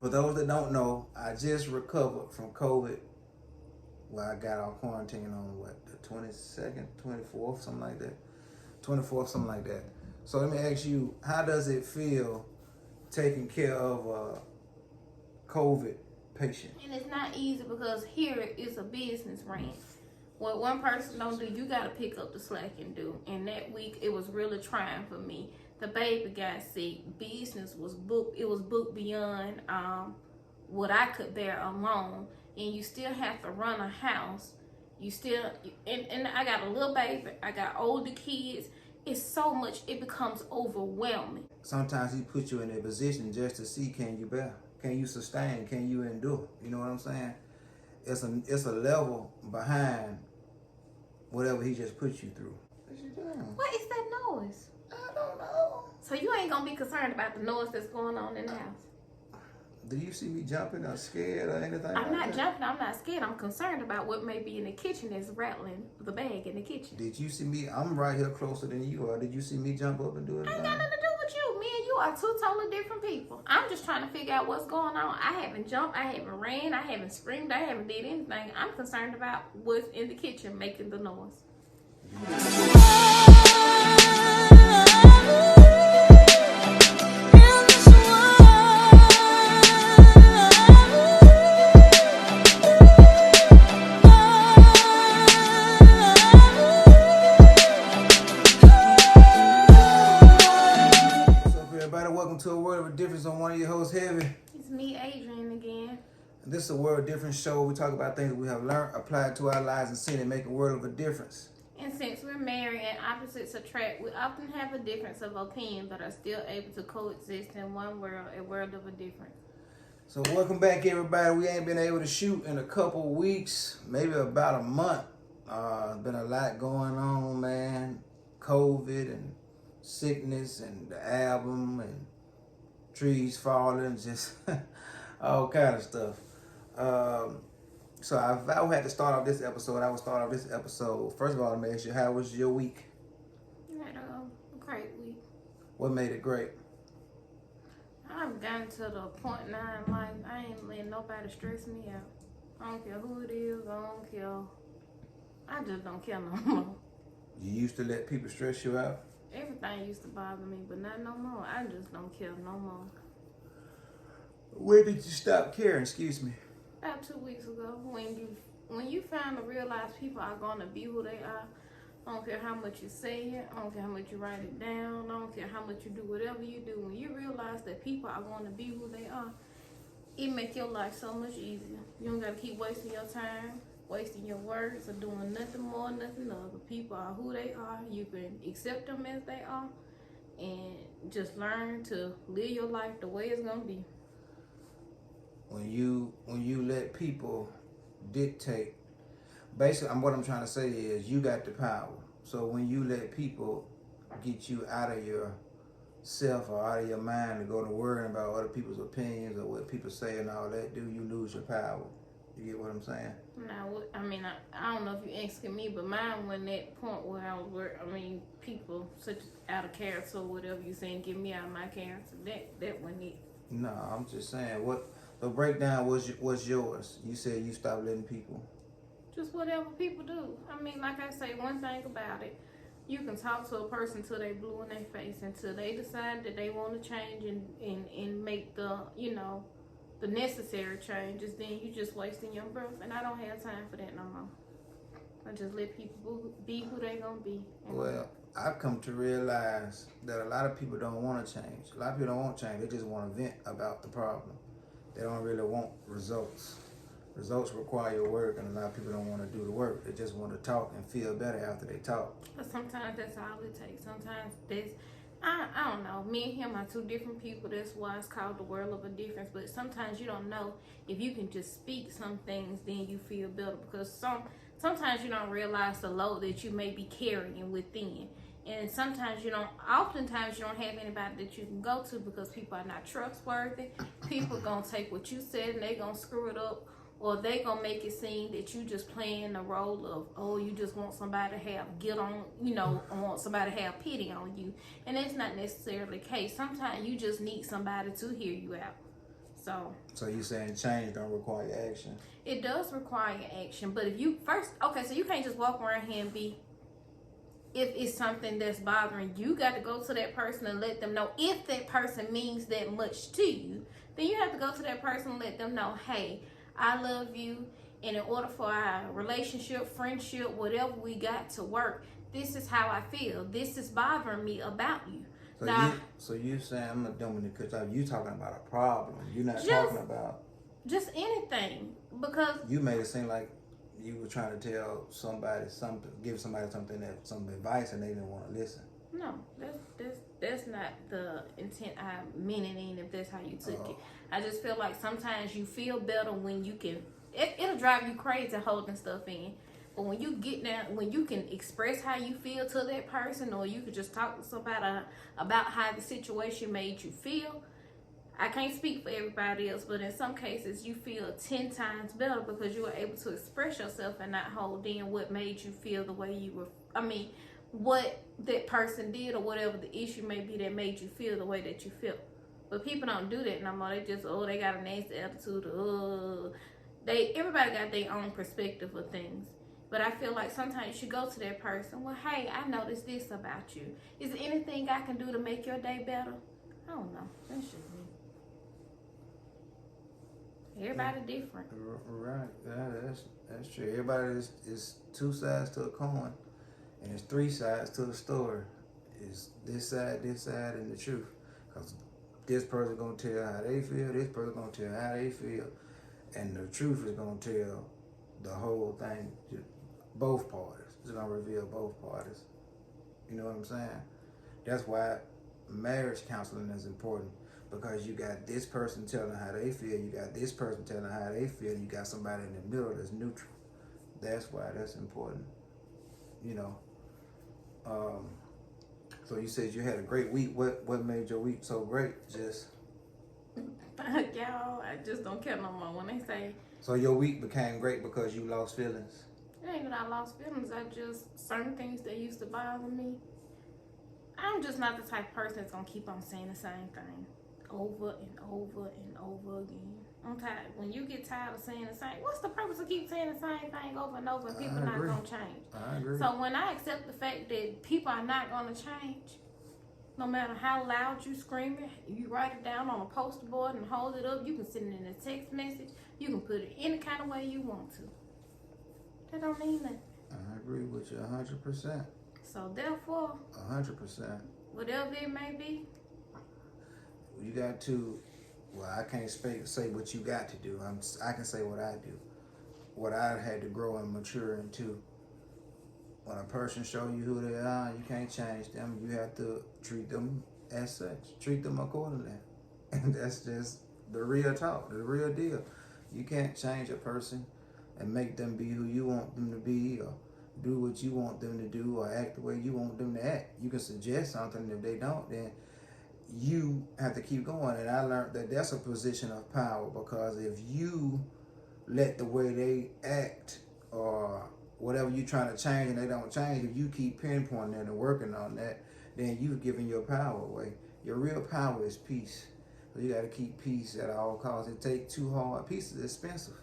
For those that don't know, I just recovered from COVID. Well, I got off quarantine on the 22nd, 24th, something like that. 24th, something like that. So let me ask you, how does it feel taking care of a COVID patient? And it's not easy because here it's a business ranch. What one person don't do, you got to pick up the slack and do. And that week, it was really trying for me. The baby got sick. Business was booked. It was booked beyond what I could bear alone. And you still have to run a house. You still, and I got a little baby. I got older kids. It's so much. It becomes overwhelming. Sometimes he puts you in a position just to see, can you bear? Can you sustain? Can you endure? You know what I'm saying? It's a level behind whatever he just put you through. What you doing? What is that noise? I don't know. So you ain't gonna be concerned about the noise that's going on in the house? Do you see me jumping or scared or anything? I'm not jumping. I'm not scared. I'm concerned about what may be in the kitchen that's rattling the bag in the kitchen. Did you see me? I'm right here closer than you are. Did you see me jump up and do it? Ain't got nothing to do with you. Me and you are two totally different people. I'm just trying to figure out what's going on. I haven't jumped. I haven't ran. I haven't screamed. I haven't did anything. I'm concerned about what's in the kitchen making the noise. Welcome to A World of a Difference. I'm one of your hosts, Heavy. It's me, Adrian, again. This is A World of Difference show. We talk about things we have learned, applied to our lives, and seen it make a world of a difference. And since we're married and opposites attract, we often have a difference of opinion, but are still able to coexist in one world, a world of a difference. So welcome back, everybody. We ain't been able to shoot in a couple weeks, maybe about a month. Been a lot going on, man. COVID and sickness and the album and trees falling, just all kind of stuff. So if I had to start off this episode, I would start off this episode. First of all, let me ask you, how was your week? I had a great week. What made it great? I've gotten to the point now in life, I ain't letting nobody stress me out. I don't care who it is, I don't care. I just don't care no more. You used to let people stress you out? Everything used to bother me, but not no more. I just don't care no more. When did you stop caring? Excuse me. About 2 weeks ago, when you finally realize people are gonna be who they are, I don't care how much you say it, I don't care how much you write it down, I don't care how much you do whatever you do. When you realize that people are gonna be who they are, it makes your life so much easier. You don't gotta keep wasting your time, wasting your words, or doing nothing more, nothing other. People are who they are. You can accept them as they are, and just learn to live your life the way it's gonna be. When you let people dictate, basically, what I'm trying to say is you got the power. So when you let people get you out of yourself or out of your mind to go to worrying about other people's opinions or what people say and all that, you lose your power. You get what I'm saying? Now, I mean, I don't know if you're asking me, but mine went that point where people such out of character or whatever you saying, get me out of my character. That wasn't it. No, I'm just saying, what the breakdown was yours. You said you stopped letting people. Just whatever people do. I mean, like I say, one thing about it, you can talk to a person till they blue in their face, until they decide that they want to change and make the necessary changes. Then you just wasting your breath, and I don't have time for that no more. I just let people be who they gonna be. Well, I've come to realize that a lot of people don't want to change. A lot of people don't want change. They just want to vent about the problem. They don't really want results. Results require work, and a lot of people don't want to do the work. They just want to talk and feel better after they talk. But sometimes that's all it takes. Sometimes I don't know. Me and him are two different people. That's why it's called the world of a difference. But sometimes you don't know if you can just speak some things, then you feel better. Because sometimes you don't realize the load that you may be carrying within. And sometimes oftentimes you don't have anybody that you can go to because people are not trustworthy. People are going to take what you said and they going to screw it up. Or they gonna make it seem that you just playing the role of, oh, you just want somebody to have guilt on, want somebody to have pity on you. And that's not necessarily the case. Sometimes you just need somebody to hear you out. So you saying change don't require action? It does require action, but if you first, okay, so you can't just walk around here and be, if it's something that's bothering you, got to go to that person and let them know. If that person means that much to you, then you have to go to that person and let them know, hey, I love you, and in order for our relationship, friendship, whatever we got to work, this is how I feel. This is bothering me about you. So Now, you saying I'm not doing it because you talking about a problem. You're not talking about just anything, because you made it seem like you were trying to tell somebody something, give somebody something, that some advice, and they didn't want to listen. no, that's not the intent I meant it in. If that's how you took it, I just feel like sometimes you feel better when you can. It'll drive you crazy holding stuff in. But when you get down, when you can express how you feel to that person, or you could just talk to somebody about how the situation made you feel. I can't speak for everybody else, but in some cases you feel 10 times better because you were able to express yourself and not hold in what made you feel the way you were. What that person did or whatever the issue may be that made you feel the way that you feel. But people don't do that no more. They just, they got a nasty attitude. Everybody got their own perspective of things. But I feel like sometimes you should go to that person. Well, hey, I noticed this about you. Is there anything I can do to make your day better? I don't know. That's just me. Everybody different. Right. Yeah, that's true. Everybody is two sides to a coin, and it's three sides to the story. It's this side, and the truth. Because this person gonna tell how they feel. This person gonna tell how they feel, and the truth is gonna tell the whole thing. Both parties. It's gonna reveal both parties. You know what I'm saying? That's why marriage counseling is important, because you got this person telling how they feel, you got this person telling how they feel, you got somebody in the middle that's neutral. That's why that's important. You know. So you said you had a great week. What made your week so great? Just y'all, I just don't care no more when they say. So your week became great because you lost feelings. It ain't that I lost feelings. I just, certain things that used to bother me. I'm just not the type of person that's gonna keep on saying the same thing over and over and over again. I'm tired. When you get tired of saying the same, what's the purpose of keep saying the same thing over and over and people not gonna change? I agree. So when I accept the fact that people are not gonna change, no matter how loud you screaming, you write it down on a poster board and hold it up, you can send it in a text message, you can put it any kind of way you want to. That don't mean nothing. I agree with you 100%. So therefore, 100%. whatever it may be, you got to. Well, I can't say what you got to do. I can say what I do. What I had to grow and mature into. When a person show you who they are, you can't change them. You have to treat them as such. Treat them accordingly. And that's just the real talk, the real deal. You can't change a person and make them be who you want them to be, or do what you want them to do, or act the way you want them to act. You can suggest something. If they don't, then you have to keep going. And I learned that that's a position of power, because if you let the way they act or whatever you're trying to change and they don't change, if you keep pinpointing that and working on that, then you've given your power away. Your real power is peace. So you got to keep peace at all costs. It takes too hard. Peace is expensive.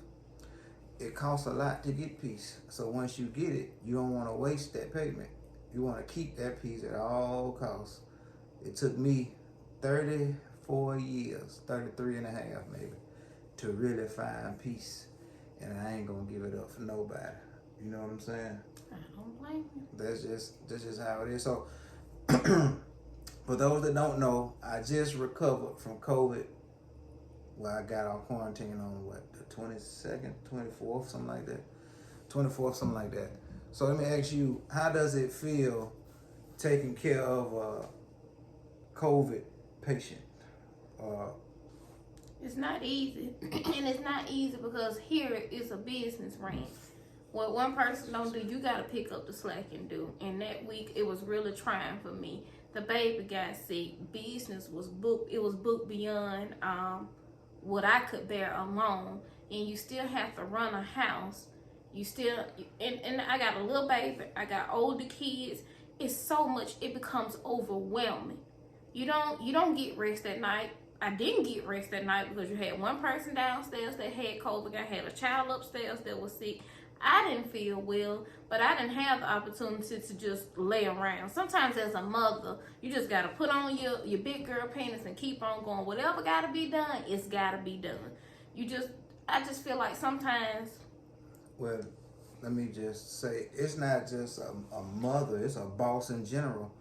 It costs a lot to get peace. So once you get it, you don't want to waste that payment. You want to keep that peace at all costs. It took me 34 years, 33 and a half maybe, to really find peace. And I ain't going to give it up for nobody. You know what I'm saying? I don't blame you. That's just how it is. So for those that don't know, I just recovered from COVID. Well, I got off quarantine on the 22nd, 24th, something like that. 24th, something like that. So let me ask you, how does it feel taking care of a COVID patient? It's not easy. And it's not easy because here it's a business ran. What one person don't do, you got to pick up the slack and do. And that week, it was really trying for me. The baby got sick. Business was booked. It was booked beyond what I could bear alone. And you still have to run a house. You still, and I got a little baby. I got older kids. It's so much. It becomes overwhelming. You don't get rest at night. I didn't get rest that night because you had one person downstairs that had COVID. I had a child upstairs that was sick. I didn't feel well, but I didn't have the opportunity to just lay around. Sometimes as a mother, you just got to put on your big girl panties and keep on going. Whatever got to be done, it's got to be done. I just feel like sometimes. Well, let me just say, it's not just a mother, it's a boss in general.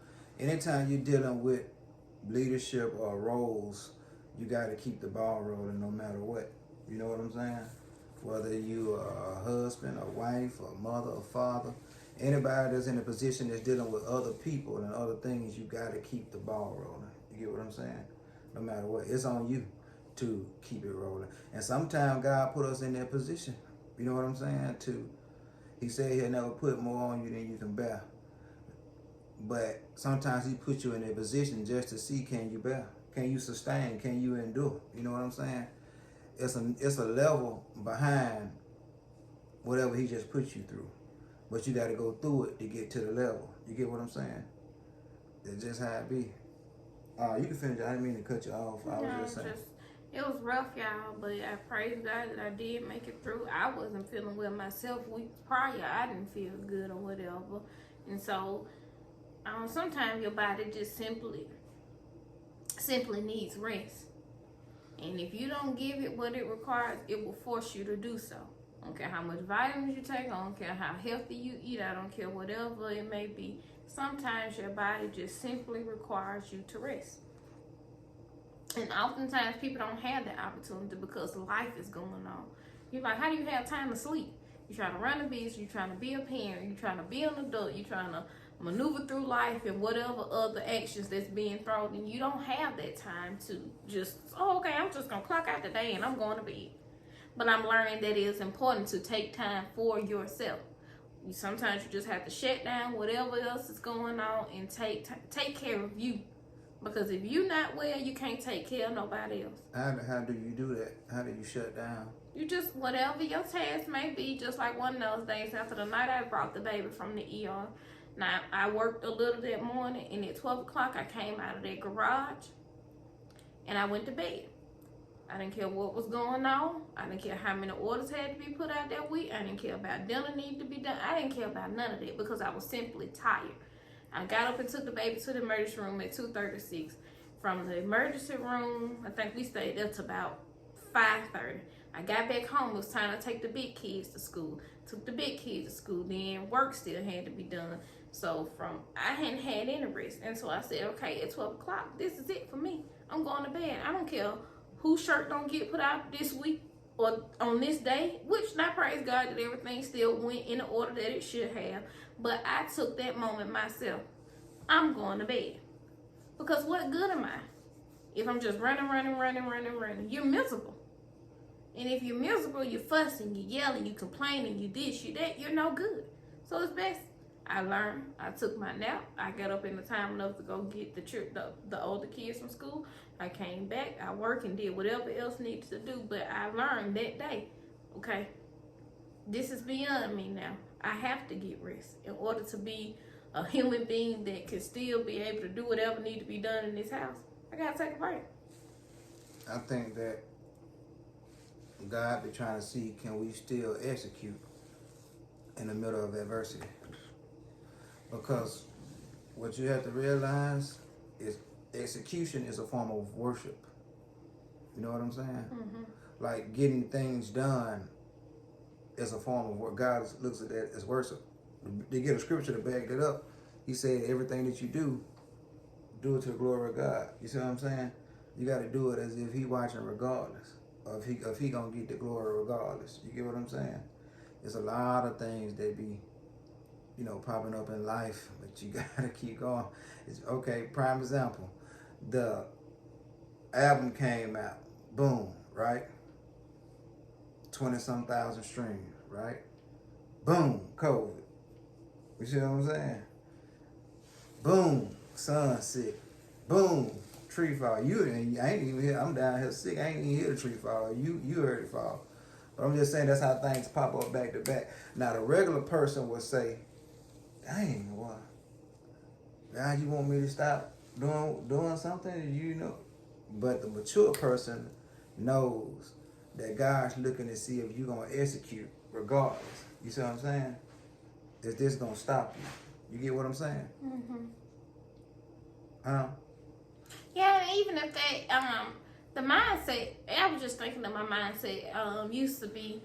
Anytime you're dealing with leadership or roles, you got to keep the ball rolling no matter what. You know what I'm saying? Whether you are a husband, a wife, a mother, a father, anybody that's in a position that's dealing with other people and other things, you got to keep the ball rolling. You get what I'm saying? No matter what, it's on you to keep it rolling. And sometimes God put us in that position. You know what I'm saying? He said he'll never put more on you than you can bear. But sometimes he puts you in a position just to see, can you bear? Can you sustain? Can you endure? You know what I'm saying? It's a level behind whatever he just put you through. But you got to go through it to get to the level. You get what I'm saying? It's just how it be. You can finish. I didn't mean to cut you off. I was just saying. It was rough, y'all, but I praise God that I did make it through. I wasn't feeling well myself weeks prior. I didn't feel good or whatever. And so sometimes your body just simply needs rest. And if you don't give it what it requires, it will force you to do so. I don't care how much vitamins you take. I don't care how healthy you eat. I don't care whatever it may be. Sometimes your body just simply requires you to rest. And oftentimes people don't have that opportunity because life is going on. You're like, how do you have time to sleep? You're trying to run a business. You're trying to be a parent. You're trying to be an adult. You're trying to maneuver through life and whatever other actions that's being thrown, and you don't have that time to just, okay, I'm just gonna clock out the day and I'm going to bed. But I'm learning that it is important to take time for yourself. Sometimes you just have to shut down whatever else is going on and take care of you, because if you're not well, you can't take care of nobody else. How do you do that? How do you shut down? You just, whatever your task may be, just like one of those days after the night I brought the baby from the ER. Now, I worked a little that morning, and at 12 o'clock, I came out of that garage, and I went to bed. I didn't care what was going on. I didn't care how many orders had to be put out that week. I didn't care about dinner needed to be done. I didn't care about none of that because I was simply tired. I got up and took the baby to the emergency room at 2:36. From the emergency room, I think we stayed there to about 5:30. I got back home. It was time to take the big kids to school. Took the big kids to school. Then work still had to be done. So I hadn't had any rest. And so I said, okay, at 12 o'clock, this is it for me. I'm going to bed. I don't care whose shirt don't get put out this week or on this day, which I praise God that everything still went in the order that it should have. But I took that moment myself. I'm going to bed. Because what good am I if I'm just running? You're miserable. And if you're miserable, you're fussing, you're yelling, you're complaining, you this, you that, you're no good. So it's best. I learned. I took my nap. I got up in the time enough to go get the older kids from school. I came back. I worked and did whatever else needed to do. But I learned that day, okay, this is beyond me now. I have to get rest in order to be a human being that can still be able to do whatever needs to be done in this house. I got to take a break. I think that God be trying to see, can we still execute in the middle of adversity? Because what you have to realize is execution is a form of worship. You know what I'm saying? Mm-hmm. Like getting things done is a form of what God looks at that as worship. To get a scripture to back that up, he said everything that you do it to the glory of God. You see what I'm saying? You got to do it as if he watching regardless. Or if he gonna get the glory regardless. You get what I'm saying? There's a lot of things that be, popping up in life, but you gotta keep going. Okay, prime example. The album came out, boom, right? 20-some thousand streams, right? Boom, COVID. You see what I'm saying? Boom, son sick. Boom, tree fall. I ain't even here. I'm down here sick. I ain't even hear the tree fall. You heard it fall. But I'm just saying that's how things pop up back to back. Now the regular person would say, dang, what? God, you want me to stop doing something? But the mature person knows that God's looking to see if you're going to execute regardless. You see what I'm saying? Is this going to stop you? You get what I'm saying? Mm-hmm. Huh? Yeah, and even if they, the mindset, I was just thinking that my mindset used to be,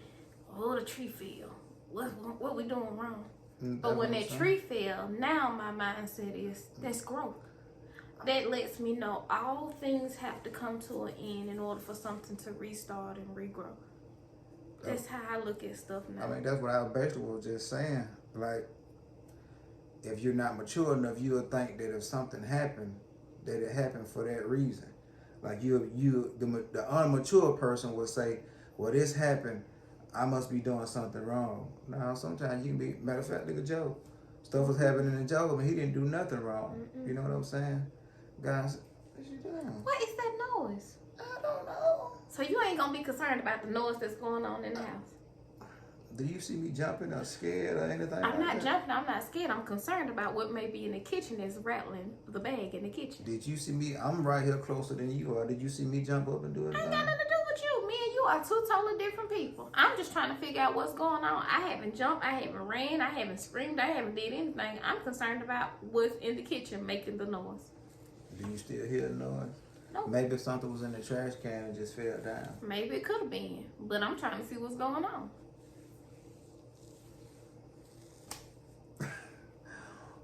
oh, the tree fell. What we doing wrong? But when that tree fell, now my mindset is, that's growth. That lets me know all things have to come to an end in order for something to restart and regrow. That's how I look at stuff now. I mean, that's what I basically was just saying. Like, if you're not mature enough, you'll think that if something happened, that it happened for that reason. Like the unmature person will say, well, this happened, I must be doing something wrong. Now, sometimes you can be, matter of fact, look at Job. Stuff was happening in Job and he didn't do nothing wrong. You know what I'm saying? Guys, what you doing? What is that noise? I don't know. So you ain't gonna be concerned about the noise that's going on in the house? Do you see me jumping or scared or anything? I'm not jumping. I'm not scared. I'm concerned about what may be in the kitchen that's rattling the bag in the kitchen. Did you see me? I'm right here closer than you are. Did you see me jump up and do it? I ain't got nothing to do with you. Me and you are two totally different people. I'm just trying to figure out what's going on. I haven't jumped. I haven't ran. I haven't screamed. I haven't did anything. I'm concerned about what's in the kitchen making the noise. Do you still hear the noise? No. Maybe something was in the trash can and just fell down. Maybe it could have been, but I'm trying to see what's going on.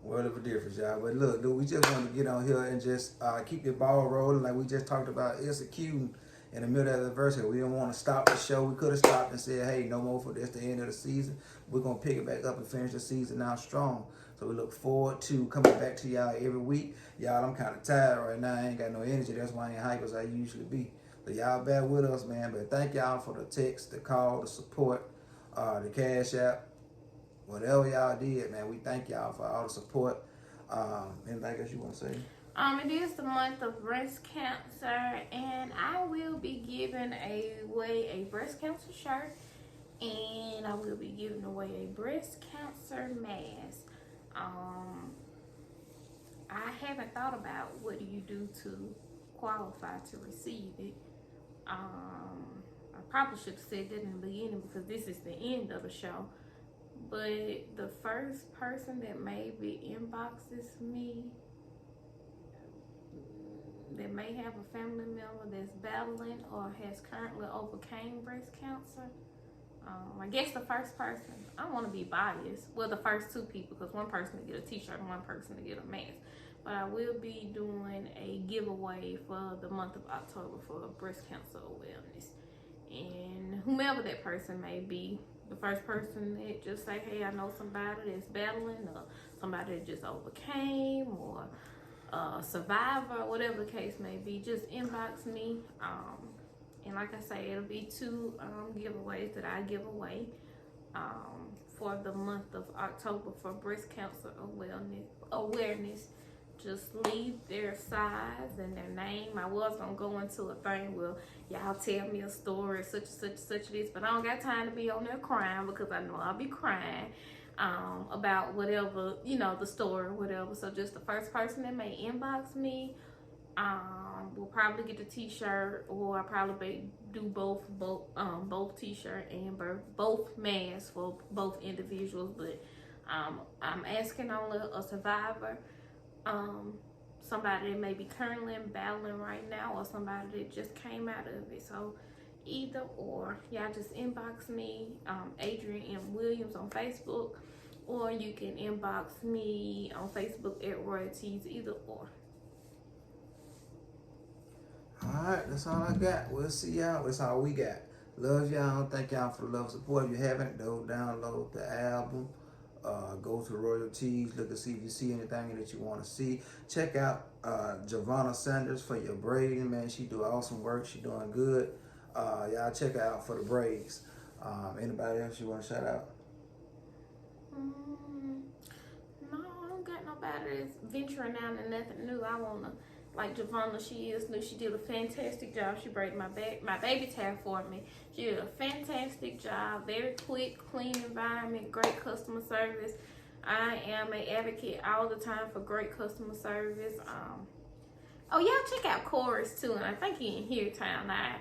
World of a difference, y'all. But look, dude, we just want to get on here and just keep the ball rolling like we just talked about executing in the middle of the adversity. We didn't want to stop the show. We could have stopped and said, hey, no more for this, the end of the season. We're going to pick it back up and finish the season now strong. So we look forward to coming back to y'all every week. Y'all, I'm kind of tired right now. I ain't got no energy. That's why I ain't hype as I usually be. So y'all bear with us, man. But thank y'all for the text, the call, the support, the cash app. Whatever y'all did, man, we thank y'all for all the support. Anything else you want to say? It is the month of breast cancer, and I will be giving away a breast cancer shirt, and I will be giving away a breast cancer mask. I haven't thought about what do you do to qualify to receive it. I probably should have said that in the beginning because this is the end of the show. But the first person that maybe inboxes me that may have a family member that's battling or has currently overcame breast cancer, I guess the first person, I don't want to be biased. Well, the first two people, because one person to get a t-shirt and one person to get a mask. But I will be doing a giveaway for the month of October for breast cancer awareness. And whomever that person may be, the first person that just say, hey, I know somebody that's battling, or somebody that just overcame, or a survivor, whatever the case may be, just inbox me. And like I say, it'll be two giveaways that I give away for the month of October for breast cancer awareness. Just leave their size and their name. I was gonna go into a thing where y'all tell me a story, such and such and such this, but I don't got time to be on there crying because I know I'll be crying about whatever, the story or whatever. So just the first person that may inbox me will probably get the t-shirt, or I'll probably do both t-shirt and both masks for both individuals. But I'm asking only a survivor, somebody that may be currently battling right now, or somebody that just came out of it. So either or, y'all just inbox me, Adrian M. Williams on Facebook, or you can inbox me on Facebook at Royalties, either or. Alright, that's all I got. We'll see y'all. That's all we got. Love y'all. Thank y'all for the love and support. If you haven't, though, download the album. Go to Royalties. Look and see if you see anything that you want to see. Check out Javonna Sanders for your braiding, man. She do awesome work. She doing good. Y'all check her out for the braids. Anybody else you want to shout out? No, I don't got nobody that's venturing out and nothing new. I wanna, like Javonna, she is new. She did a fantastic job. She braided my baby tab for me. She did a fantastic job. Very quick, clean environment, great customer service. I am an advocate all the time for great customer service. Oh, y'all check out Corey's too, and I think he in here town now.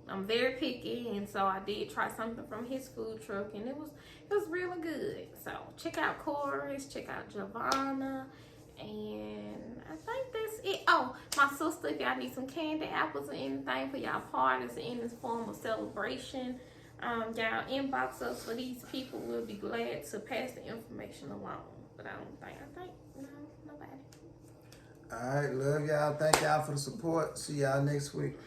I'm very picky, and so I did try something from his food truck, and it was really good. So check out Corey's, check out Giovanna, and I think that's it. Oh, my sister, if y'all need some candy apples or anything for y'all parties or any form of celebration, y'all inbox us for these people. We'll be glad to pass the information along. But I think no, nobody. All right, love y'all. Thank y'all for the support. See y'all next week.